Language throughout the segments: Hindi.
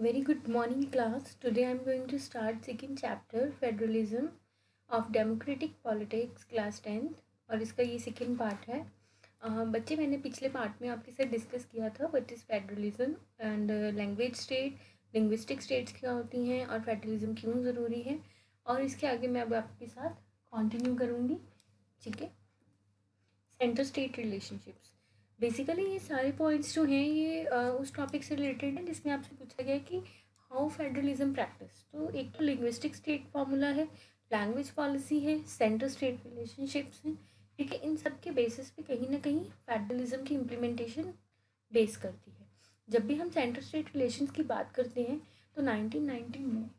Very good morning, class. Today I'm going to start second chapter Federalism of Democratic Politics, class 10th, और इसका ये सेकेंड पार्ट है. बच्चे, मैंने पिछले पार्ट में आपके साथ डिस्कस किया था what is federalism and language state, linguistic states क्या होती हैं और फेडरलिज्म क्यों ज़रूरी है, और इसके आगे मैं अब आपके साथ कंटिन्यू करूँगी. ठीक है. Centre state relationships. बेसिकली ये सारे पॉइंट्स जो हैं ये उस टॉपिक से रिलेटेड हैं जिसमें आपसे पूछा गया कि हाउ फेडरलिज्म प्रैक्टिस. तो एक तो लिंग्विस्टिक स्टेट फार्मूला है, लैंग्वेज पॉलिसी है, सेंटर स्टेट रिलेशनशिप्स हैं. ठीक है. इन सब के बेसिस पे कहीं ना कहीं फेडरलिज्म की इम्प्लीमेंटेशन बेस करती है. जब भी हम सेंटर स्टेट रिलेशंस की बात करते हैं तो 1919 में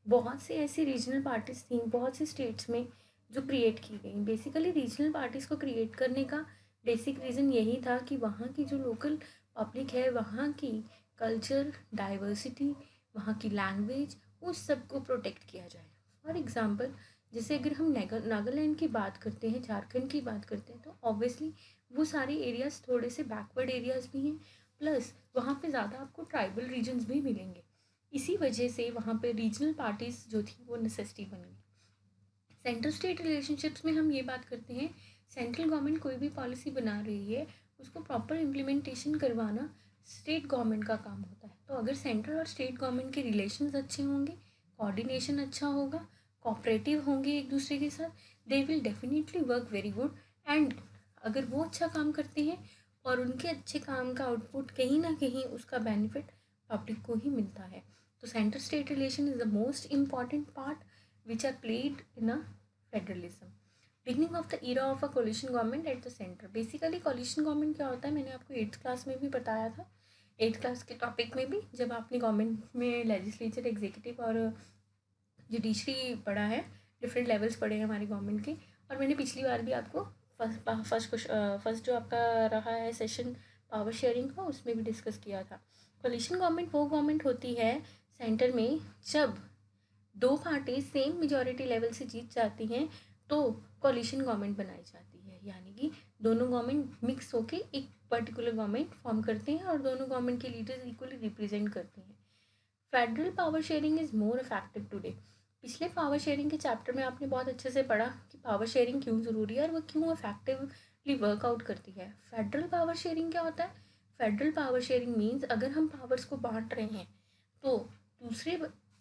बहुत से ऐसी रीजनल पार्टीज थी बहुत से स्टेट्स में जो क्रिएट की गई. बेसिकली रीजनल पार्टीज़ को क्रिएट करने का बेसिक रीज़न यही था कि वहाँ की जो लोकल पब्लिक है, वहाँ की कल्चर डाइवर्सिटी, वहाँ की लैंग्वेज, उस सब को प्रोटेक्ट किया जाए. फॉर एग्ज़ाम्पल, जैसे अगर हम नागालैंड की बात करते हैं, झारखंड की बात करते हैं, तो ऑब्वियसली वो सारे एरियाज़ थोड़े से बैकवर्ड एरियाज़ भी हैं, प्लस वहाँ पे ज़्यादा आपको ट्राइबल रीजन्स भी मिलेंगे. इसी वजह से वहाँ पे रीजनल पार्टीज़ जो थी वो नेसेसिटी बन गई. सेंट्रल स्टेट रिलेशनशिप्स में हम ये बात करते हैं, सेंट्रल गवर्नमेंट कोई भी पॉलिसी बना रही है उसको प्रॉपर इम्प्लीमेंटेशन करवाना स्टेट गवर्नमेंट का काम होता है. तो अगर सेंट्रल और स्टेट गवर्नमेंट के रिलेशंस अच्छे होंगे, कोऑर्डिनेशन अच्छा होगा, कोऑपरेटिव होंगे एक दूसरे के साथ, they will definitely work very good. And अगर वो अच्छा काम करते हैं और उनके अच्छे काम का आउटपुट कहीं ना कहीं उसका बेनिफिट पब्लिक को ही मिलता है. तो centre state relation is the most important part which are played in a federalism. Beginning of the era of a coalition government at the center. Basically coalition government क्या होता है मैंने आपको 8th क्लास में भी बताया था, 8th क्लास के टॉपिक में भी, जब आपने गवर्नमेंट में लेजिस्लेचर, एग्जीक्यूटिव और जुडिशरी पढ़ा है, डिफरेंट लेवल्स पढ़े हैं हमारी गवर्नमेंट के. और मैंने पिछली बार भी आपको फर्स्ट जो आपका रहा है सेशन पावर शेयरिंग का, उसमें भी डिस्कस किया था. कोलिशन गवर्नमेंट वो गवर्नमेंट होती है सेंटर में जब दो पार्टी सेम मेजॉरिटी लेवल से जीत जाती हैं तो कोलिशन गवर्नमेंट बनाई जाती है. यानी कि दोनों गवर्नमेंट मिक्स होके एक पर्टिकुलर गवर्नमेंट फॉर्म करते हैं और दोनों गवर्नमेंट के लीडर्स इक्वली रिप्रेजेंट करते हैं. Federal power sharing is more effective today. पिछले पावर शेयरिंग के चैप्टर में आपने बहुत अच्छे से पढ़ा कि पावर शेयरिंग क्यों ज़रूरी है और वो क्यों इफेक्टिवली वर्कआउट करती है. फेडरल पावर शेयरिंग क्या होता है? फेडरल पावर शेयरिंग मीन्स अगर हम पावर्स को बांट रहे हैं तो दूसरे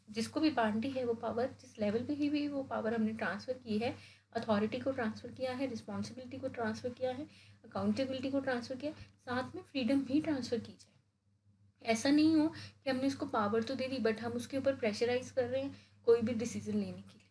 जिसको भी बांटी है वो पावर, जिस लेवल पे ही भी वो पावर हमने ट्रांसफ़र की है, अथॉरिटी को ट्रांसफ़र किया है, रिस्पॉन्सिबिलिटी को ट्रांसफ़र किया है, अकाउंटेबिलिटी को ट्रांसफ़र किया, साथ में फ्रीडम भी ट्रांसफ़र की जाए. ऐसा नहीं हो कि हमने उसको पावर तो दे दी बट हम उसके ऊपर प्रेशराइज कर रहे हैं कोई भी डिसीजन लेने के लिए.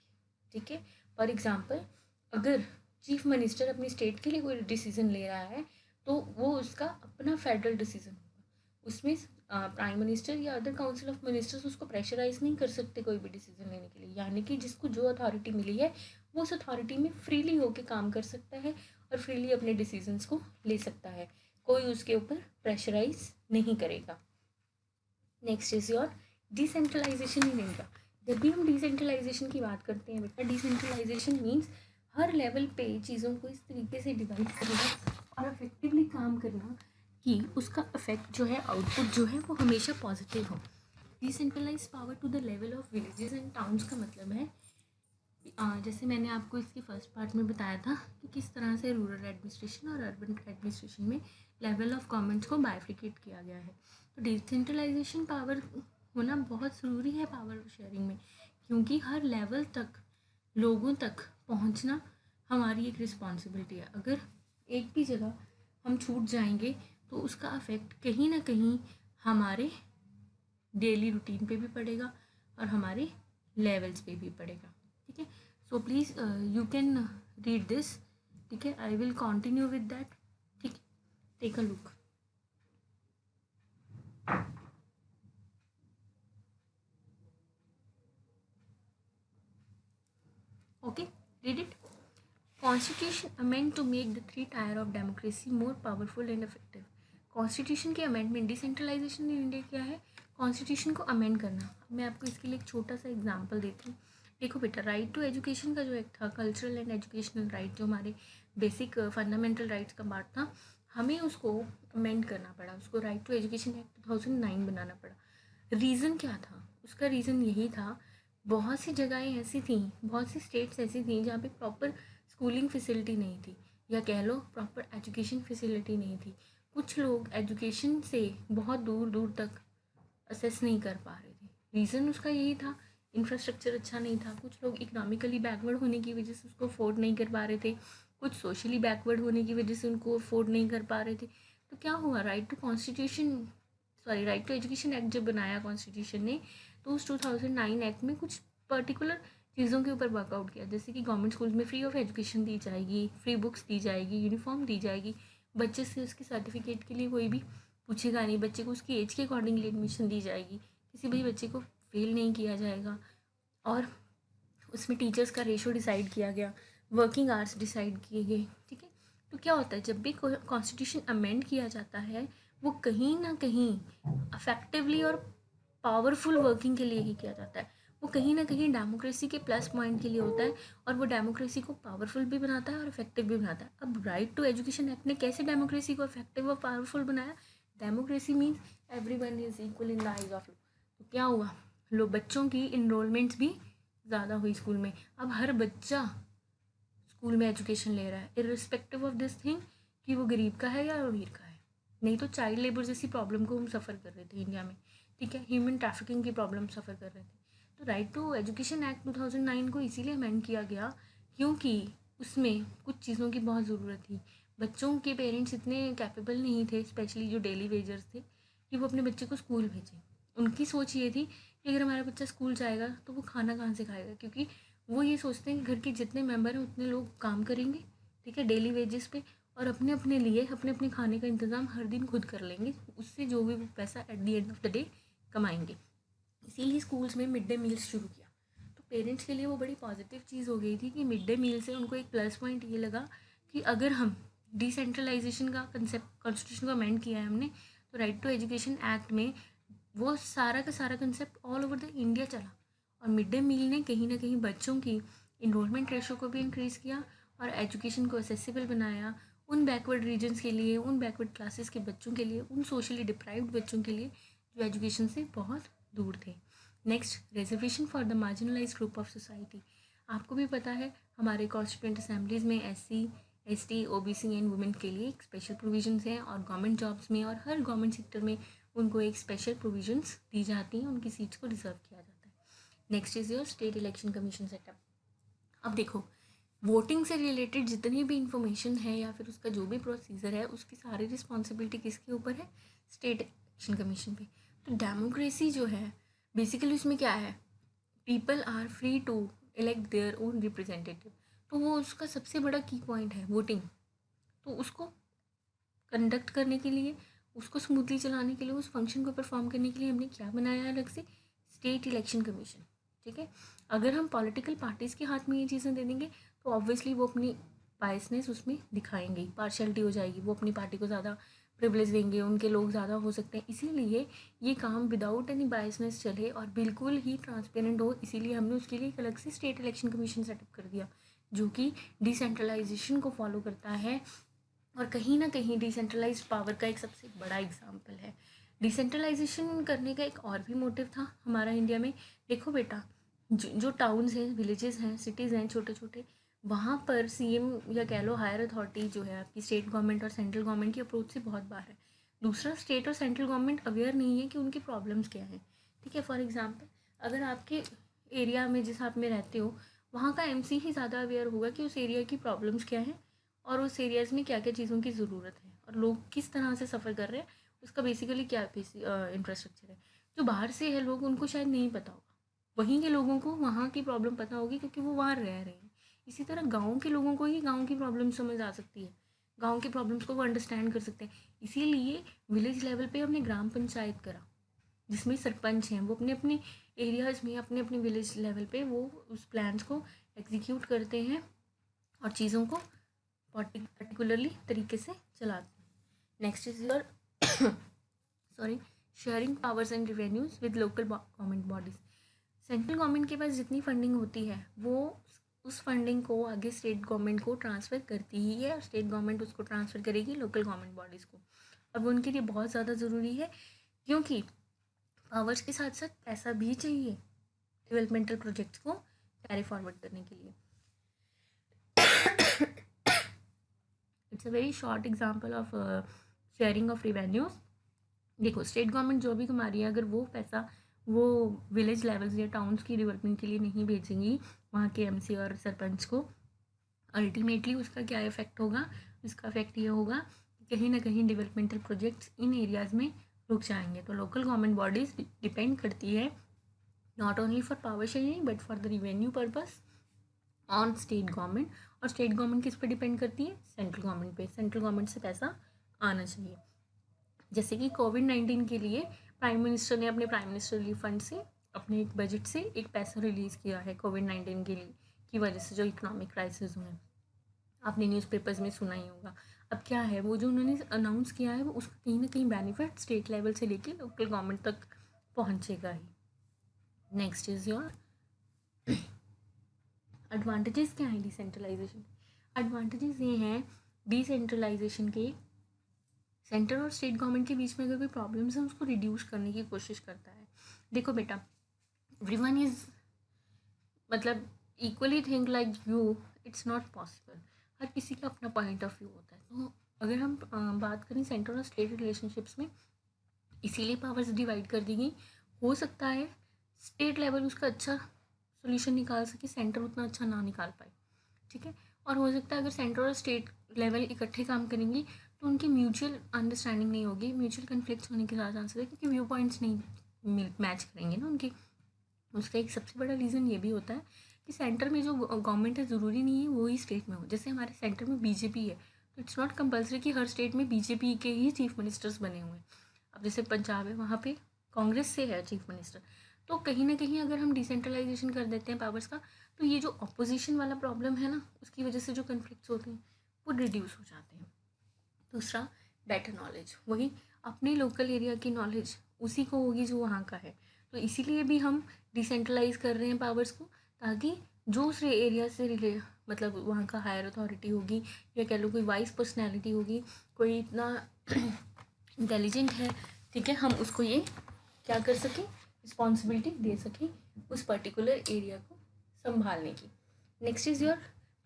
ठीक है. फॉर एग्ज़ाम्पल, अगर चीफ मिनिस्टर अपनी स्टेट के लिए कोई डिसीजन ले रहा है तो वो उसका अपना फेडरल डिसीजन होगा. उसमें प्राइम मिनिस्टर या अदर काउंसिल ऑफ मिनिस्टर्स उसको प्रेशराइज नहीं कर सकते कोई भी डिसीजन लेने के लिए. यानी कि जिसको जो अथॉरिटी मिली है वो उस अथॉरिटी में फ्रीली होकर काम कर सकता है और फ्रीली अपने डिसीजंस को ले सकता है. कोई उसके ऊपर प्रेशराइज नहीं करेगा. Next is your decentralisation in India. जब भी हम डिसेंट्रलाइजेशन की बात करते हैं बेटा, डिसेंट्रलाइजेशन मीन्स हर लेवल पे चीज़ों को इस तरीके से डिवाइड करना और इफेक्टिवली काम करना कि उसका इफेक्ट जो है, आउटपुट जो है, वो हमेशा पॉजिटिव हो. Decentralise power to the level of villages and towns का मतलब है जैसे मैंने आपको इसके फर्स्ट पार्ट में बताया था कि किस तरह से रूरल एडमिनिस्ट्रेशन और अर्बन एडमिनिस्ट्रेशन में लेवल ऑफ गवर्नमेंट्स को बाइफ्रिकेट किया गया है. तो डिसेंट्रलाइजेशन पावर होना बहुत ज़रूरी है पावर शेयरिंग में, क्योंकि हर लेवल तक लोगों तक पहुंचना हमारी एक रिस्पॉन्सिबिलिटी है. अगर एक भी जगह हम छूट जाएंगे तो उसका अफेक्ट कहीं ना कहीं हमारे डेली रूटीन पे भी पड़ेगा और हमारे लेवल्स पे भी पड़ेगा. ठीक है. So please you can read this. ठीक है. I will continue with that. ठीक है. Take a look. Okay, read it. Constitution amend to make the three tier of democracy more powerful and effective. Constitution के अमेंडमेंट, डिसेंट्रलाइजेशन इन इंडिया क्या है? कॉन्स्टिट्यूशन को अमेंड करना. मैं आपको इसके लिए एक छोटा सा एग्जांपल देती हूँ. देखो बेटा, राइट टू एजुकेशन का जो एक था, कल्चरल एंड एजुकेशनल राइट, जो हमारे बेसिक फंडामेंटल राइट्स का पार्ट था, हमें उसको अमेंड करना पड़ा. उसको राइट टू एजुकेशन एक्ट 2009 बनाना पड़ा. रीज़न क्या था? उसका रीज़न यही था, बहुत सी जगहें ऐसी थी, बहुत सी स्टेट्स ऐसी थी जहाँ पे प्रॉपर स्कूलिंग फैसिलिटी नहीं थी, या कह लो प्रॉपर एजुकेशन फैसिलिटी नहीं थी। कुछ लोग एजुकेशन से बहुत दूर दूर तक असेस नहीं कर पा रहे थे। रीज़न उसका यही था, इंफ्रास्ट्रक्चर अच्छा नहीं था। कुछ लोग इकोनॉमिकली बैकवर्ड होने की वजह से उसको अफोर्ड नहीं कर पा रहे थे, कुछ सोशली बैकवर्ड होने की वजह से उनको अफोर्ड नहीं कर पा रहे थे। तो क्या हुआ, राइट टू एजुकेशन एक्ट जब बनाया कॉन्स्टिट्यूशन ने, तो उस 2009 एक्ट में कुछ पर्टिकुलर चीज़ों के ऊपर वर्कआउट किया, जैसे कि गवर्नमेंट स्कूल में फ्री ऑफ एजुकेशन दी जाएगी, फ्री बुक्स दी जाएगी, यूनिफॉर्म दी जाएगी, बच्चे से उसके सर्टिफिकेट के लिए कोई भी पूछेगा नहीं, बच्चे को उसकी एज के अकॉर्डिंगली एडमिशन दी जाएगी, किसी भी बच्चे को फेल नहीं किया जाएगा। और उसमें टीचर्स का रेशो डिसाइड किया गया, वर्किंग आवर्स डिसाइड किए गए। ठीक है, तो क्या होता है, जब भी कॉन्स्टिट्यूशन अमेंड किया जाता है, वो कहीं ना कहीं अफेक्टिवली और पावरफुल वर्किंग के लिए ही किया जाता है। वो कहीं ना कहीं डेमोक्रेसी के प्लस पॉइंट के लिए होता है, और वो डेमोक्रेसी को पावरफुल भी बनाता है और इफेक्टिव भी बनाता है। अब राइट टू एजुकेशन एक्ट ने कैसे डेमोक्रेसी को इफेक्टिव और पावरफुल बनाया? Democracy means everyone is equal in the eyes of law. तो क्या हुआ, लो बच्चों की इनरोलमेंट्स भी ज़्यादा हुई स्कूल में। अब हर बच्चा स्कूल में एजुकेशन ले रहा है, इरिस्पेक्टिव ऑफ दिस थिंग कि वो गरीब का है या अमीर का है। नहीं तो चाइल्ड लेबर जैसी प्रॉब्लम को हम सफ़र कर रहे थे इंडिया में। ठीक है, ह्यूमन ट्रैफिकिंग की प्रॉब्लम सफ़र कर रहे थे। तो राइट टू एजुकेशन एक्ट 2009 को इसीलिए अमेंड किया गया क्योंकि उसमें कुछ चीज़ों की बहुत ज़रूरत थी। बच्चों के पेरेंट्स इतने कैपेबल नहीं थे, स्पेशली जो डेली वेजर्स थे, कि वो अपने बच्चे को स्कूल भेजें। उनकी सोच ये थी कि अगर हमारा बच्चा स्कूल जाएगा तो वो खाना कहाँ से खाएगा, क्योंकि वो ये सोचते हैं कि घर के जितने मेंबर हैं उतने लोग काम करेंगे, ठीक है, डेली वेजेस पे, और अपने अपने लिए अपने अपने खाने का इंतज़ाम हर दिन खुद कर लेंगे, उससे जो भी वो पैसा at the end of the day कमाएंगे। इसीलिए स्कूल्स में मिड डे मील्स शुरू किया। तो पेरेंट्स के लिए वो बड़ी पॉजिटिव चीज़ हो गई थी कि मिड डे मील से उनको एक प्लस पॉइंट ये लगा कि अगर हम डिसेंट्रलाइजेशन का कंसेप्ट कॉन्स्टिट्यूशन को अमेंड किया है हमने, तो राइट टू एजुकेशन एक्ट में वो सारा का सारा concept all over the India चला। और मिड डे मील ने कहीं ना कहीं बच्चों की इनरोलमेंट रेशो को भी इंक्रीज़ किया और एजुकेशन को एसेसिबल बनाया उन बैकवर्ड रीजन्स के लिए, उन बैकवर्ड क्लासेस के बच्चों के लिए, उन सोशली डिप्राइव्ड बच्चों के लिए जो एजुकेशन से बहुत दूर थे। Next, reservation for the marginalise group of society. आपको भी पता है हमारे कॉन्स्टिट्यूंट असेंबलीज में SC ST OBC and women के लिए एक स्पेशल प्रोविजंस हैं, और गवर्नमेंट जॉब्स में और हर गवर्नमेंट सेक्टर में उनको एक स्पेशल प्रोविजंस दी जाती हैं, उनकी सीट्स को रिजर्व किया जाता है। Next is your state election commission setup. अब देखो, वोटिंग से रिलेटेड जितनी भी इंफॉर्मेशन है या फिर उसका जो भी प्रोसीजर है, उसकी सारी रिस्पॉन्सिबिलिटी किसके ऊपर है? स्टेट इलेक्शन कमीशन पे। तो डेमोक्रेसी जो है, बेसिकली उसमें क्या है, people are free to elect their own representative. तो वो उसका सबसे बड़ा की पॉइंट है वोटिंग। तो उसको कंडक्ट करने के लिए, उसको स्मूथली चलाने के लिए, उस फंक्शन को परफॉर्म करने के लिए हमने क्या बनाया है अलग से? State election commission. ठीक है, अगर हम पॉलिटिकल पार्टीज़ के हाथ में ये चीज़ें दे देंगे तो ऑब्वियसली वो अपनी बायसनेस उसमें दिखाएंगे, पार्शलिटी हो जाएगी, वो अपनी पार्टी को ज़्यादा प्रिविलेज देंगे, उनके लोग ज़्यादा हो सकते हैं। इसीलिए ये काम विदाउट एनी बायसनेस चले और बिल्कुल ही ट्रांसपेरेंट हो, इसीलिए हमने उसके लिए एक अलग से स्टेट इलेक्शन कमीशन सेटअप कर दिया, जो कि डिसेंट्रलाइजेशन को फॉलो करता है और कहीं ना कहीं डिसेंट्रलाइज्ड पावर का एक सबसे बड़ा एग्जाम्पल है। डिसेंट्रलाइजेशन करने का एक और भी मोटिव था हमारा इंडिया में। देखो बेटा, जो टाउन्स हैं, विलेजेस हैं, सिटीज़ हैं छोटे छोटे, वहाँ पर CM या कह लो हायर अथॉरिटी जो है आपकी स्टेट गवर्नमेंट और सेंट्रल गवर्नमेंट की अप्रोच से बहुत बाहर है। दूसरा, स्टेट और सेंट्रल गवर्नमेंट अवेयर नहीं है कि उनकी प्रॉब्लम्स क्या हैं। ठीक है, फॉर एग्जाम्पल, अगर आपके एरिया में जिस आप में रहते हो वहाँ का MC ही ज़्यादा अवेयर होगा कि उस एरिया की प्रॉब्लम्स क्या हैं और उस एरियाज़ में क्या क्या चीज़ों की ज़रूरत है और लोग किस तरह से सफ़र कर रहे हैं, उसका बेसिकली क्या इंफ्रास्ट्रक्चर है। जो बाहर से है लोग, उनको शायद नहीं पता होगा, वहीं के लोगों को वहाँ की प्रॉब्लम पता होगी क्योंकि वो वहाँ रह रहे हैं। इसी तरह गाँव के लोगों को ही गाँव की प्रॉब्लम समझ आ सकती है, गाँव की प्रॉब्लम्स को वो अंडरस्टैंड कर सकते हैं। इसीलिए विलेज लेवल पे हमने ग्राम पंचायत करा, जिसमें सरपंच हैं वो अपने अपने एरियाज़ में, अपने अपने विलेज लेवल पे वो उस प्लान्स को एग्जीक्यूट करते हैं और चीज़ों को पर्टिकुलरली तरीके से चलाते हैं। Next is your sorry sharing powers and revenues with local government bodies. Central government के पास जितनी फंडिंग होती है वो उस फंडिंग को आगे स्टेट गवर्नमेंट को ट्रांसफ़र करती ही है और स्टेट गवर्नमेंट उसको ट्रांसफ़र करेगी लोकल गवर्नमेंट बॉडीज़ को। अब उनके लिए बहुत ज़्यादा ज़रूरी है क्योंकि पावर्स के साथ साथ पैसा भी चाहिए डेवलपमेंटल प्रोजेक्ट्स को कैरी फॉरवर्ड करने के लिए। It's a very short example of sharing of revenues. देखो स्टेट गवर्नमेंट जो भी कमा रही है, अगर वो पैसा वो विलेज लेवल्स या टाउन्स की डेवलपमेंट के लिए नहीं भेजेंगी वहाँ के एमसी और सरपंच को, अल्टीमेटली उसका क्या इफेक्ट होगा? इसका इफेक्ट ये होगा कि कहीं ना कहीं डेवलपमेंटल प्रोजेक्ट्स इन एरियाज़ में रुक जाएंगे। तो लोकल गवर्नमेंट बॉडीज़ डिपेंड करती है not only for power sharing but for the revenue purpose on state government. और स्टेट गवर्नमेंट किस पे डिपेंड करती है? सेंट्रल गवर्नमेंट पे। सेंट्रल गवर्नमेंट से पैसा आना चाहिए। जैसे कि कोविड-19 के लिए प्राइम मिनिस्टर ने अपने प्राइम मिनिस्टर रिलीफ फंड से अपने एक बजट से एक पैसा रिलीज़ किया है कोविड-19 के लिए की वजह से जो इकोनॉमिक क्राइसिस हुए। आपने न्यूज़पेपर्स में सुना ही होगा। अब क्या है, वो जो उन्होंने अनाउंस किया है वो उसका कहीं ना कहीं बेनिफिट स्टेट लेवल से लेके लोकल गवर्नमेंट तक पहुंचेगा ही। Next is your advantages. क्या है डिसेंट्रलाइजेशन? एडवांटेजेस ये हैं डिसेंट्रलाइजेशन के, सेंटर और स्टेट गवर्नमेंट के बीच में अगर कोई प्रॉब्लम्स है उसको रिड्यूस करने की कोशिश करता है। देखो बेटा, एवरीवन इज मतलब equally think like you, it's not possible. हर किसी का अपना पॉइंट ऑफ व्यू होता है। तो अगर हम बात करें सेंटर और स्टेट रिलेशनशिप्स में, इसीलिए पावर्स डिवाइड कर दी गई। हो सकता है स्टेट लेवल उसका अच्छा सोल्यूशन निकाल सके, सेंटर उतना अच्छा ना निकाल पाए, ठीक है। और हो सकता है अगर सेंटर और स्टेट लेवल इकट्ठे काम करेंगे तो उनकी म्यूचुअल अंडरस्टैंडिंग नहीं होगी, म्यूचुअल कन्फ्लिक्ट्स होने के ज़्यादा चांसेस है क्योंकि व्यू पॉइंट्स नहीं मैच करेंगे ना उनके। उसका एक सबसे बड़ा रीज़न ये भी होता है कि सेंटर में जो गवर्नमेंट है ज़रूरी नहीं है वो ही स्टेट में हो। जैसे हमारे सेंटर में बीजेपी है तो इट्स नॉट कंपल्सरी कि हर स्टेट में बीजेपी के ही चीफ मिनिस्टर्स बने हुए हैं। अब जैसे पंजाब है वहाँ पे कांग्रेस से है चीफ मिनिस्टर। तो कहीं ना कहीं अगर हम डिसेंट्रलाइजेशन कर देते हैं पावर्स का तो ये जो अपोजिशन वाला प्रॉब्लम है ना उसकी वजह से जो कन्फ्लिक्ट्स होते हैं वो रिड्यूस हो जाते हैं। दूसरा, बेटर नॉलेज। वही अपने लोकल एरिया की नॉलेज उसी को होगी जो वहाँ का है। तो इसीलिए भी हम डिसेंट्रलाइज कर रहे हैं पावर्स को, ताकि जो उस एरिया से रिले मतलब वहाँ का हायर अथॉरिटी होगी या कह लो कोई वाइस पर्सनैलिटी होगी, कोई इतना इंटेलिजेंट है, ठीक है, हम उसको ये क्या कर सकें, रिस्पॉन्सिबिलिटी दे सकें उस पर्टिकुलर एरिया को संभालने की। Next is your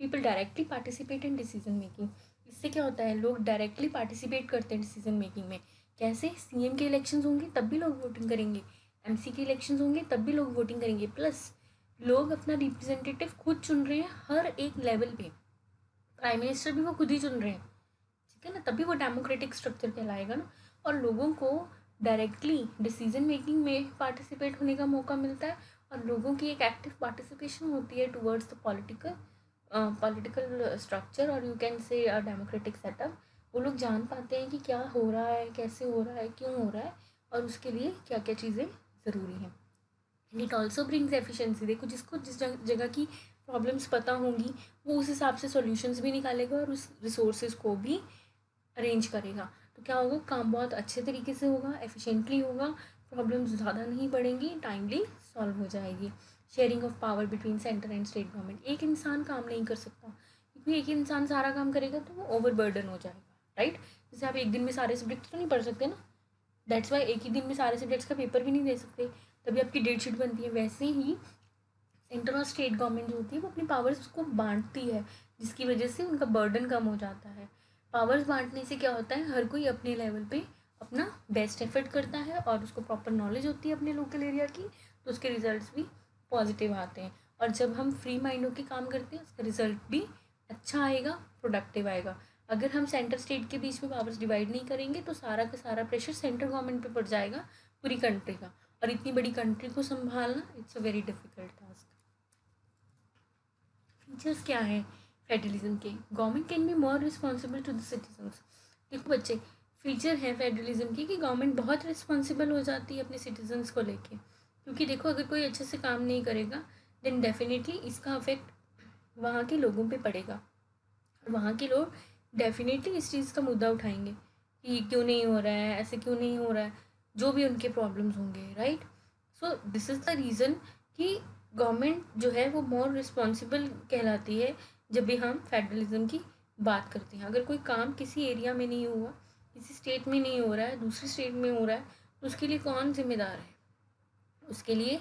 people directly participate in decision making. इससे क्या होता है, लोग डायरेक्टली पार्टिसिपेट करते हैं डिसीजन मेकिंग में। कैसे? सीएम के इलेक्शंस होंगे तब भी लोग वोटिंग करेंगे, एमसी के इलेक्शंस होंगे तब भी लोग वोटिंग करेंगे, प्लस लोग अपना रिप्रेजेंटेटिव खुद चुन रहे हैं हर एक लेवल पे। प्राइम मिनिस्टर भी वो खुद ही चुन रहे हैं, ठीक है ना, तभी वो डेमोक्रेटिक स्ट्रक्चर कहलाएगा ना। और लोगों को डायरेक्टली डिसीजन मेकिंग में पार्टिसिपेट होने का मौका मिलता है और लोगों की एक एक्टिव पार्टिसिपेशन होती है टुवर्ड्स द पॉलिटिकल स्ट्रक्चर और यू कैन से डेमोक्रेटिक सेटअप। वो लोग जान पाते हैं कि क्या हो रहा है, कैसे हो रहा है, क्यों हो रहा है और उसके लिए क्या क्या चीज़ें ज़रूरी हैं। And it also brings efficiency. देखो जिसको जिस जगह की प्रॉब्लम्स पता होंगी वो उस हिसाब से सॉल्यूशंस भी निकालेगा और उस रिसोर्सेज को भी अरेंज करेगा। तो क्या होगा, काम बहुत अच्छे तरीके से होगा, एफिशिएंटली होगा, प्रॉब्लम्स ज़्यादा नहीं बढ़ेंगी, टाइमली सॉल्व हो जाएगी। Sharing of power between centre and state government. एक इंसान काम नहीं कर सकता क्योंकि एक इंसान सारा काम करेगा तो वो ओवर बर्डन हो जाएगा, राइट। जैसे आप एक दिन में सारे सब्जेक्ट्स तो नहीं पढ़ सकते ना, दैट्स वाई एक ही दिन में सारे सब्जेक्ट्स का पेपर भी नहीं दे सकते, तभी आपकी डेट शीट बनती है। वैसे ही सेंट्रल और स्टेट गवर्नमेंट जो होती है वो अपनी पावर्स को बांटती है जिसकी वजह से उनका बर्डन कम हो जाता है। पावर्स बांटने से क्या होता है, हर कोई अपने लेवल पे अपना बेस्ट एफर्ट करता है और उसको प्रॉपर नॉलेज होती है अपने लोकल एरिया की, तो उसके रिजल्ट्स भी पॉजिटिव आते हैं। और जब हम फ्री माइंड होकर काम करते हैं उसका रिजल्ट भी अच्छा आएगा, प्रोडक्टिव आएगा। अगर हम सेंटर स्टेट के बीच में पावर्स डिवाइड नहीं करेंगे तो सारा का सारा प्रेशर सेंट्रल गवर्नमेंट पे पड़ जाएगा, पूरी कंट्री का। और इतनी बड़ी कंट्री को संभालना it's a very difficult task. Features क्या है फेडरलिज्म के? Government can be more responsible to the citizens. देखो बच्चे, फीचर है फेडरलिज्म की कि गवर्नमेंट बहुत रिस्पॉन्सिबल हो जाती है अपने सिटीजन्स को लेके, क्योंकि देखो अगर कोई अच्छे से काम नहीं करेगा देन डेफिनेटली इसका अफेक्ट वहाँ के लोगों पे पड़ेगा और वहाँ के लोग डेफिनेटली इस चीज़ का मुद्दा उठाएंगे कि क्यों नहीं हो रहा है, ऐसे क्यों नहीं हो रहा है, जो भी उनके प्रॉब्लम्स होंगे, right. So this is the reason कि गवर्नमेंट जो है वो मोर रिस्पॉन्सिबल कहलाती है जब भी हम फेडरलिज्म की बात करते हैं। अगर कोई काम किसी एरिया में नहीं हुआ, किसी स्टेट में नहीं हो रहा है, दूसरी स्टेट में हो रहा है, तो उसके लिए कौन जिम्मेदार है? उसके लिए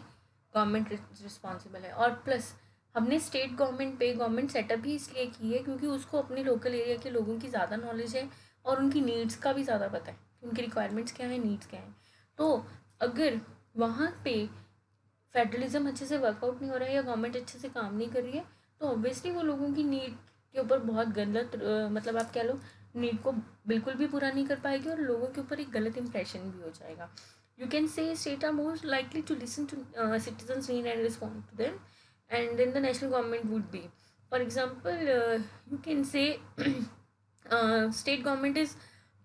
गवर्नमेंट रिस्पॉन्सिबल है। और प्लस हमने स्टेट गवर्नमेंट पे गवर्नमेंट सेटअप ही इसलिए की है क्योंकि उसको अपने लोकल एरिया के लोगों की ज़्यादा नॉलेज है और उनकी नीड्स का भी ज़्यादा पता है, उनकी रिक्वायरमेंट्स क्या है, नीड्स क्या है। तो अगर वहाँ पे फेडरलिज्म अच्छे से वर्कआउट नहीं हो रहा है या गवर्नमेंट अच्छे से काम नहीं कर रही है, तो ऑब्वियसली वो लोगों की नीड के ऊपर बहुत गलत मतलब आप कह लो नीड को बिल्कुल भी पूरा नहीं कर पाएगी और लोगों के ऊपर एक गलत इंप्रेशन भी हो जाएगा। You can say state are most likely to listen to citizens need and respond to them, and then the national government would be, for example, you can say state government is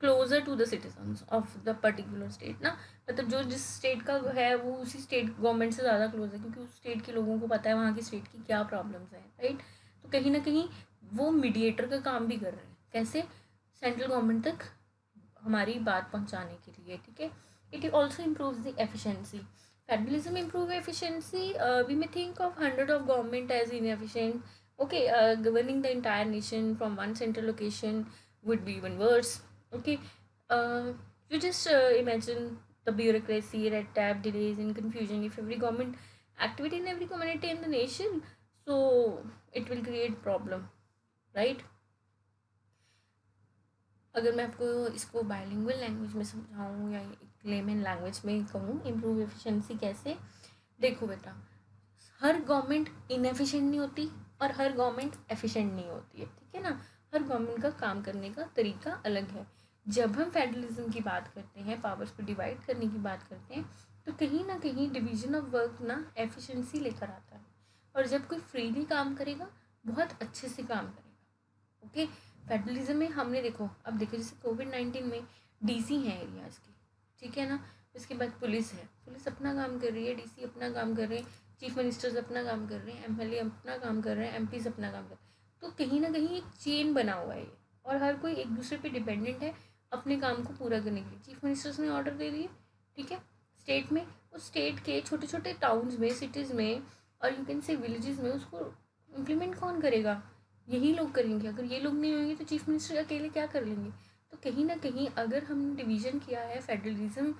closer to the citizens of the particular state ना, मतलब जो जिस स्टेट का है वो उसी स्टेट गवर्नमेंट से ज़्यादा क्लोज है क्योंकि उस स्टेट के लोगों को पता है वहाँ की स्टेट की क्या प्रॉब्लम्स हैं, राइट। तो कहीं ना कहीं वो मीडिएटर का काम भी कर रहे हैं, कैसे, सेंट्रल गवर्नमेंट तक हमारी बात पहुँचाने के लिए, ठीक है। It also improves the efficiency. Federalism improve efficiency, we may think of hundred of government as inefficient. Okay, governing the entire nation from one central location would be even worse. Okay, uh, you just imagine the bureaucracy, red tape, delays, and confusion. If every government activity in every community in the nation, so it will create problem, right? अगर मैं आपको इसको बायलिंगुअल लैंग्वेज में समझाऊँ या एक लेमन लैंग्वेज में कहूँ इम्प्रूव एफिशिएंसी कैसे, देखो बेटा, हर गवर्नमेंट इनएफिशिएंट नहीं होती और हर गवर्नमेंट एफिशिएंट नहीं होती है, ठीक है ना। हर गवर्नमेंट का काम करने का तरीका अलग है। जब हम फेडरलिज्म की बात करते हैं, पावर्स को डिवाइड करने की बात करते हैं, तो कहीं ना कहीं डिवीजन ऑफ वर्क ना एफिशिएंसी लेकर आता है। और जब कोई फ्रीली काम करेगा बहुत अच्छे से काम करेगा। ओके, फेडरलिज्म में हमने देखो, अब देखो जैसे कोविड-19 में डीसी हैं एरियाज़ की, ठीक है ना। उसके बाद पुलिस है, पुलिस अपना काम कर रही है, डीसी अपना काम कर रहे हैं, चीफ मिनिस्टर्स अपना काम कर रहे हैं, एमएलए अपना काम कर रहे हैं, एमपीज अपना काम कर रहे हैं। तो कहीं ना कहीं एक चेन बना हुआ है ये, और हर कोई एक दूसरे पे डिपेंडेंट है अपने काम को पूरा करने के लिए। चीफ मिनिस्टर्स ने ऑर्डर दे दिए, ठीक है, स्टेट में, उस स्टेट के छोटे छोटे टाउन्स में, सिटीज़ में, और यू कैन से विलेजेस में उसको इम्प्लीमेंट कौन करेगा, यही लोग करेंगे। अगर ये लोग नहीं होंगे तो चीफ मिनिस्टर अकेले क्या कर लेंगे। तो कहीं ना कहीं अगर हमने डिवीज़न किया है, फेडरलिज्म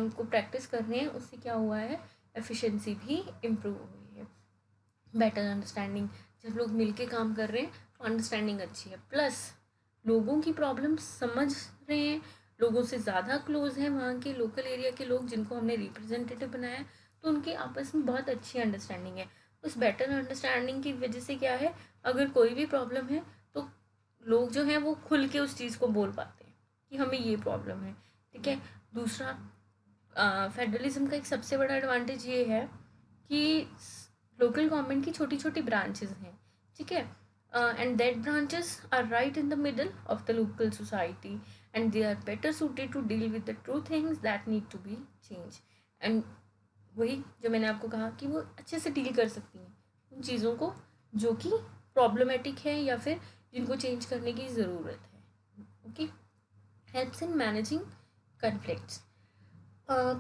को प्रैक्टिस कर रहे हैं, उससे क्या हुआ है, एफिशिएंसी भी इम्प्रूव हुई है। बेटर अंडरस्टैंडिंग, जब लोग मिलके काम कर रहे हैं तो अंडरस्टैंडिंग अच्छी है, प्लस लोगों की प्रॉब्लम समझ रहे हैं, लोगों से ज़्यादा क्लोज हैं वहाँ के लोकल एरिया के लोग जिनको हमने रिप्रेजेंटेटिव बनाया, तो उनके आपस में बहुत अच्छी अंडरस्टैंडिंग है। उस बेटर अंडरस्टैंडिंग की वजह से क्या है, अगर कोई भी प्रॉब्लम है तो लोग जो हैं वो खुल के उस चीज़ को बोल पाते हैं कि हमें ये प्रॉब्लम है, ठीक है। दूसरा, फेडरलिज्म का एक सबसे बड़ा एडवांटेज ये है कि लोकल गवर्नमेंट की छोटी छोटी ब्रांचेस हैं, ठीक है, and that branches are right in the middle of the local society, and they are better suited to deal with the true things that need to be change. And वही जो मैंने आपको कहा कि वो अच्छे से डील कर सकती हैं उन चीज़ों को जो कि प्रॉब्लमेटिक है या फिर जिनको चेंज करने की ज़रूरत है। Okay, helps in managing conflicts,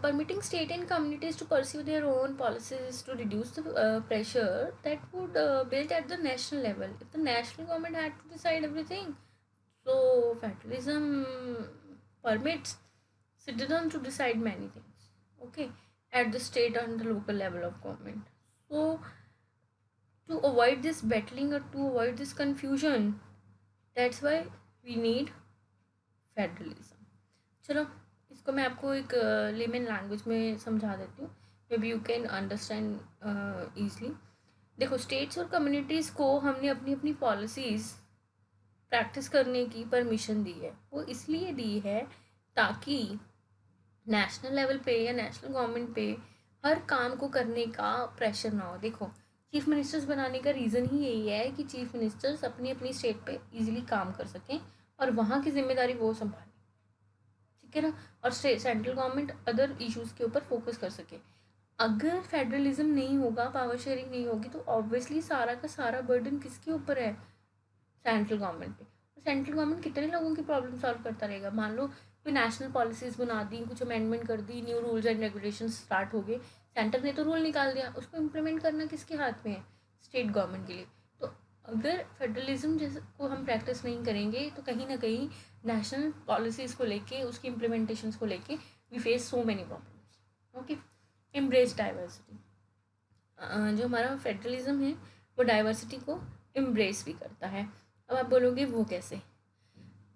permitting state and communities to pursue their own policies to reduce the pressure that would build at the national level. If the national government had to decide everything, so federalism permits citizens to decide many things, okay, at the state and the local level of government. So to avoid this battling or to avoid this confusion, that's why we need federalism. चलो, इसको मैं आपको एक लेमन लैंग्वेज में समझा देती हूँ, may be you can understand easily. देखो, स्टेट्स और कम्युनिटीज़ को हमने अपनी अपनी पॉलिसीज़ प्रैक्टिस करने की परमिशन दी है। वो इसलिए दी है ताकि नेशनल लेवल पे या नेशनल गवर्नमेंट पे हर काम को करने का प्रेशर ना हो। देखो, चीफ मिनिस्टर्स बनाने का रीज़न ही यही है कि चीफ मिनिस्टर्स अपनी अपनी स्टेट पे इजीली काम कर सकें और वहाँ की जिम्मेदारी वो संभालें, ठीक है ना, और सेंट्रल गवर्नमेंट अदर इश्यूज़ के ऊपर फोकस कर सके। अगर फेडरलिज्म नहीं होगा, पावर शेयरिंग नहीं होगी, तो ऑब्वियसली सारा का सारा बर्डन किसके ऊपर है, सेंट्रल गवर्नमेंट पे। सेंट्रल गवर्नमेंट कितने लोगों की प्रॉब्लम सॉल्व करता रहेगा। मान लो कोई नेशनल पॉलिसीज़ बना दी, कुछ अमेंडमेंट कर दी, new rules and regulation start हो गए, सेंटर ने तो रूल निकाल दिया, उसको इम्प्लीमेंट करना किसके हाथ में है, स्टेट गवर्नमेंट के लिए। तो अगर फेडरलिज्म जैसे को हम प्रैक्टिस नहीं करेंगे तो कहीं ना कहीं नेशनल पॉलिसीज़ को लेके, उसकी इम्प्लीमेंटेशंस को लेके we face so many problems. Okay, embrace diversity. जो हमारा फेडरलिज्म है वो डाइवर्सिटी को एम्ब्रेस भी करता है। अब आप बोलोगे वो कैसे?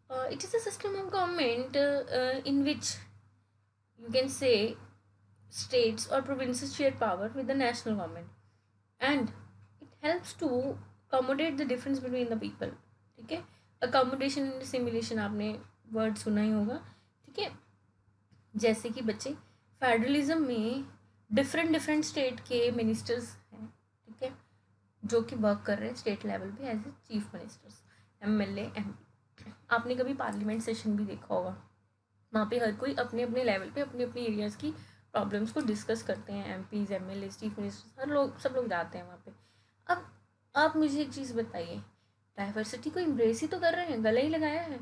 It is a system of government in which you can say states or provinces share power with the national government and it helps to accommodate the difference between the people। ठीक है, accommodation and assimilation आपने वर्ड सुना ही होगा। ठीक है, जैसे कि बच्चे फेडरलिज्म में डिफरेंट डिफरेंट स्टेट के मिनिस्टर्स हैं, ठीक है, जो कि वर्क कर रहे हैं स्टेट लेवल पे as a chief ministers, MLA, MP. आपने कभी पार्लियामेंट सेशन भी देखा होगा, वहाँ पे हर कोई अपने अपने लेवल पे अपने अपने एरियाज़ की प्रॉब्लम्स को डिस्कस करते हैं। एमपीज, एमएलए, चीफ मिनिस्टर्स, हर लोग, सब लोग जाते हैं वहाँ पे। अब आप मुझे एक चीज़ बताइए, डाइवर्सिटी को इम्ब्रेस ही तो कर रहे हैं, गला ही लगाया है।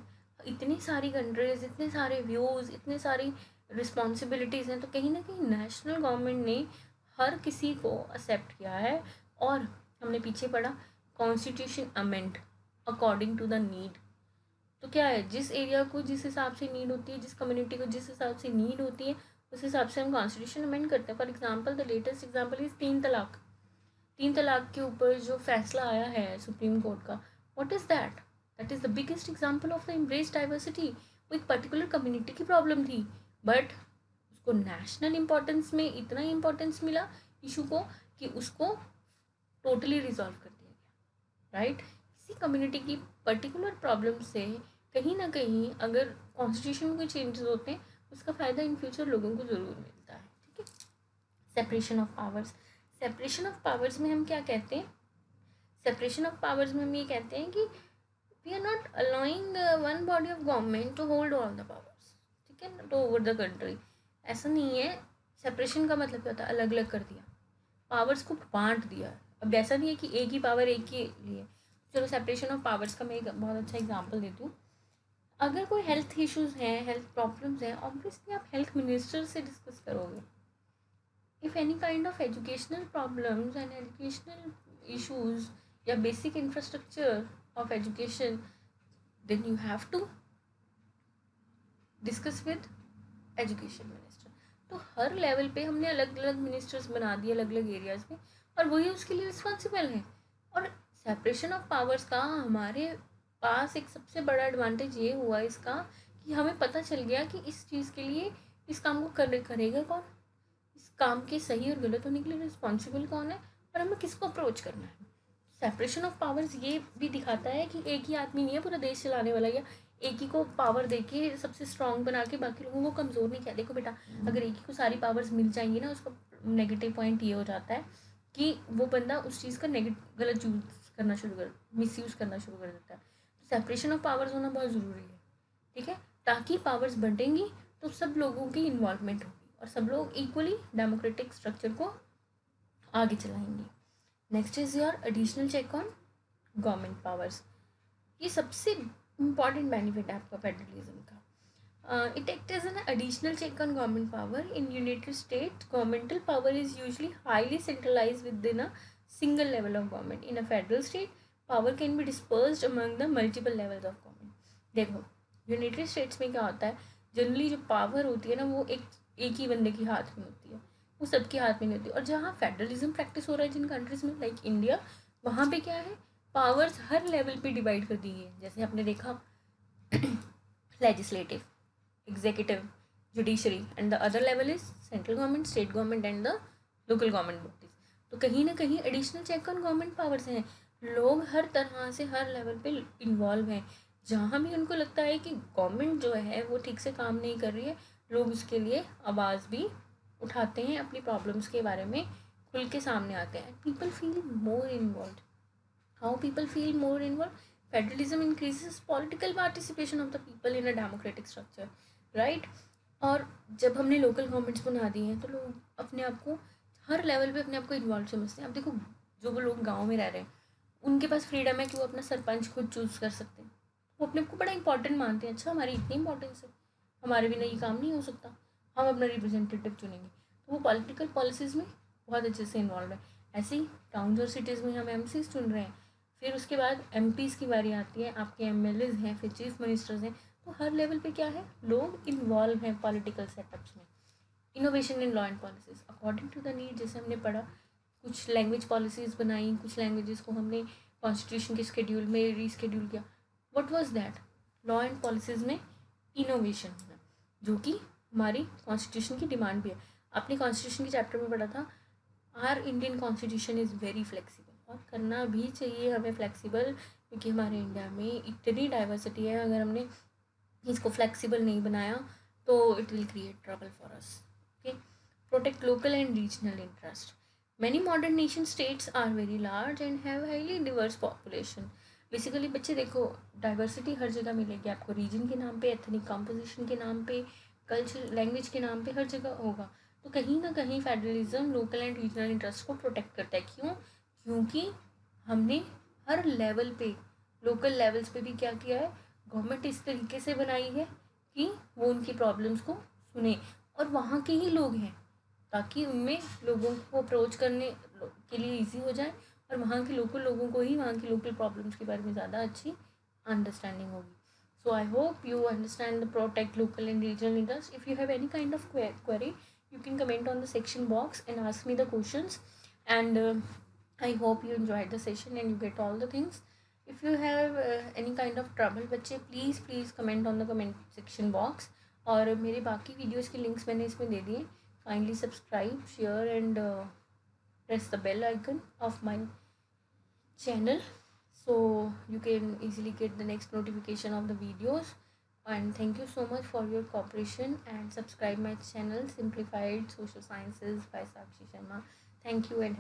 इतनी सारी कंट्रीज, इतने सारे व्यूज़, इतने सारी रिस्पॉन्सिबिलिटीज़ हैं, तो कहीं ना कहीं नेशनल गवर्नमेंट ने हर किसी को एक्सेप्ट किया है। और हमने पीछे पढ़ा constitution amend according to the need. तो क्या है, जिस एरिया को जिस हिसाब से नीड होती है, जिस कम्युनिटी को जिस हिसाब से नीड होती है, उस हिसाब से हम कॉन्स्टिट्यूशन अमेंड करते हैं। For example, the latest example is 3 तलाक। 3 तलाक के ऊपर जो फैसला आया है सुप्रीम कोर्ट का, what is that? That is the biggest example of the embrace diversity. वो एक पर्टिकुलर कम्युनिटी की प्रॉब्लम थी, बट उसको नेशनल इम्पोर्टेंस में इतना इम्पोर्टेंस मिला इशू को कि उसको टोटली रिजॉल्व कर दिया गया। राइट, किसी कम्युनिटी की पर्टिकुलर प्रॉब्लम से कहीं ना कहीं अगर कॉन्स्टिट्यूशन में कोई चेंजेस होते हैं, उसका फ़ायदा इन फ्यूचर लोगों को ज़रूर मिलता है। ठीक है, separation of powers. Separation of powers में हम क्या कहते हैं? सेपरेशन ऑफ पावर्स में हम ये कहते हैं कि we are not allowing one body of government to hold all the powers, ठीक है, टू ओवर द कंट्री। ऐसा नहीं है। सेपरेशन का मतलब क्या होता है? अलग अलग कर दिया, पावर्स को बांट दिया। अब ऐसा नहीं है कि एक ही पावर एक के लिए। चलो, सेपरेशन ऑफ पावर्स का मैं एक बहुत अच्छा एग्जांपल देती हूँ। अगर कोई हेल्थ इश्यूज हैं, हेल्थ प्रॉब्लम्स हैं, ऑब्वियसली आप हेल्थ मिनिस्टर से डिस्कस करोगे। If any kind of educational problems and educational issues या basic infrastructure of education, then you have to discuss with education minister. तो हर लेवल पे हमने अलग अलग मिनिस्टर्स बना दिए अलग अलग एरियाज में, और वही उसके लिए रिस्पॉन्सिबल है। और सेपरेशन ऑफ पावर्स का हमारे पास एक सबसे बड़ा एडवांटेज ये हुआ इसका कि हमें पता चल गया कि इस चीज़ के लिए, इस काम को करेगा कौन, इस काम के सही और गलत होने के लिए रिस्पॉन्सिबल कौन है, और हमें किसको अप्रोच करना है। सेपरेशन ऑफ पावर्स ये भी दिखाता है कि एक ही आदमी नहीं है पूरा देश चलाने वाला, या एक ही को पावर देके सबसे स्ट्रांग बना के बाकी लोगों को कमज़ोर नहीं किया। देखो बेटा, अगर एक ही को सारी पावर्स मिल जाएंगी ना, उसका नेगेटिव पॉइंट ये हो जाता है कि वो बंदा उस चीज़ का गलत यूज़ करना शुरू कर, मिसयूज़ करना शुरू कर देता है। तो सेपरेशन ऑफ पावर्स होना बहुत ज़रूरी है, ठीक है, ताकि पावर्स बंटेंगी तो सब लोगों की इन्वॉल्वमेंट होगी और सब लोग इक्वली डेमोक्रेटिक स्ट्रक्चर को आगे चलाएंगे। Next is your additional check on government powers. ये सबसे इम्पॉर्टेंट बेनिफिट है आपका फेडरलिज्म का। It act as an additional check on government power. In United State governmental power is usually highly centralise within a single level of government. In a federal state power can be dispersed among the multiple levels of government. देखो, यूनाइटेड स्टेट्स में क्या होता है, जनरली जो पावर होती है ना, वो एक ही बंदे के हाथ में होती है, वो सबके हाथ में नहीं होती। और जहाँ फेडरलिज्म प्रैक्टिस हो रहा है जिन कंट्रीज़ में, लाइक इंडिया, वहाँ पे क्या है, पावर्स हर लेवल पे डिवाइड कर दी गई है। जैसे आपने देखा legislative, executive, judiciary, and the other level is central government, state government and the local government bodies. तो कहीं ना कहीं additional check on government powers हैं। लोग हर तरह से हर लेवल पे इन्वॉल्व हैं। जहाँ भी उनको लगता है कि गवर्नमेंट जो है वो ठीक से काम नहीं कर रही है, लोग उसके लिए आवाज़ भी उठाते हैं, अपनी प्रॉब्लम्स के बारे में खुल के सामने आते हैं। People feel more involve. How people feel more involve? Federalism increases political participation of the people in a democratic structure, right. और जब हमने लोकल गवर्नमेंट्स बना दी हैं तो लोग अपने आप को हर लेवल पे अपने आप को इन्वॉल्व समझते हैं। अब देखो, जो वो लोग गाँव में रह रहे हैं उनके पास फ्रीडम है कि वो अपना सरपंच खुद चूज़ कर सकते हैं। वो अपने को बड़ा इंपॉर्टेंट मानते हैं। अच्छा, हमारी इतनी इंपॉर्टेंस है, हमारे बिना ये काम नहीं हो सकता, हम अपना रिप्रेजेंटेटिव चुनेंगे। तो वो पॉलिटिकल पॉलिसीज़ में बहुत अच्छे से इन्वॉल्व है। ऐसे ही टाउन्स और सिटीज़ में हम एमसीज चुन रहे हैं, फिर उसके बाद एमपीज़ की बारी आती है, आपके एमएलएज हैं, फिर चीफ मिनिस्टर्स हैं। तो हर लेवल पे क्या है, लोग इन्वॉल्व हैं पॉलिटिकल सेटअप्स में। Innovation in law and policies according to the need, जैसे हमने पढ़ा कुछ लैंग्वेज पॉलिसीज़ बनाई, कुछ लैंग्वेजेस को हमने कॉन्स्टिट्यूशन के शेड्यूल में रीस्केड्यूल किया. What was that? Law and policies में इनोवेशन होना, जो कि हमारी कॉन्स्टिट्यूशन की डिमांड भी है. आपने कॉन्स्टिट्यूशन के चैप्टर में पढ़ा था our Indian constitution is very flexible, और करना भी चाहिए हमें फ्लेक्सिबल, क्योंकि हमारे इंडिया में इतनी डाइवर्सिटी है. अगर हमने इसको फ्लेक्सिबल नहीं बनाया तो it will create trouble for us. Okay. Protect local and regional interest. Many modern nation states are very large and have highly diverse population. Basically बच्चे देखो, डाइवर्सिटी हर जगह मिलेगी आपको, रीजन के नाम पे, एथनिक कंपोजिशन के नाम पे, कल्चर लैंग्वेज के नाम पे, हर जगह होगा. तो कहीं ना कहीं federalism local and regional interest को प्रोटेक्ट करता है. क्यों? क्योंकि हमने हर लेवल पे, लोकल लेवल्स पे भी क्या किया है, गवर्नमेंट इस तरीके से बनाई है कि वो उनकी प्रॉब्लम्स को सुने, और वहाँ के ही लोग हैं, ताकि उनमें लोगों को अप्रोच करने के लिए इजी हो जाए, और वहाँ के लोकल लोगों को ही वहाँ की लोकल प्रॉब्लम्स के बारे में ज़्यादा अच्छी अंडरस्टैंडिंग होगी. So I hope you understand the protect local and regional interests. If you have any kind of query, you can comment on the section box and ask me the questions. And I hope you enjoyed the session and you get all the things. If you have any kind of trouble बच्चे, please comment on the comment section box. और मेरे बाकी वीडियोज़ के लिंक्स मैंने इसमें दे दिए. Kindly subscribe, share and press the bell icon of my channel, so you can easily get the next notification of the videos. And thank you so much for your cooperation, and subscribe my channel Simplified Social Sciences by Sakshi Sharma. Thank you and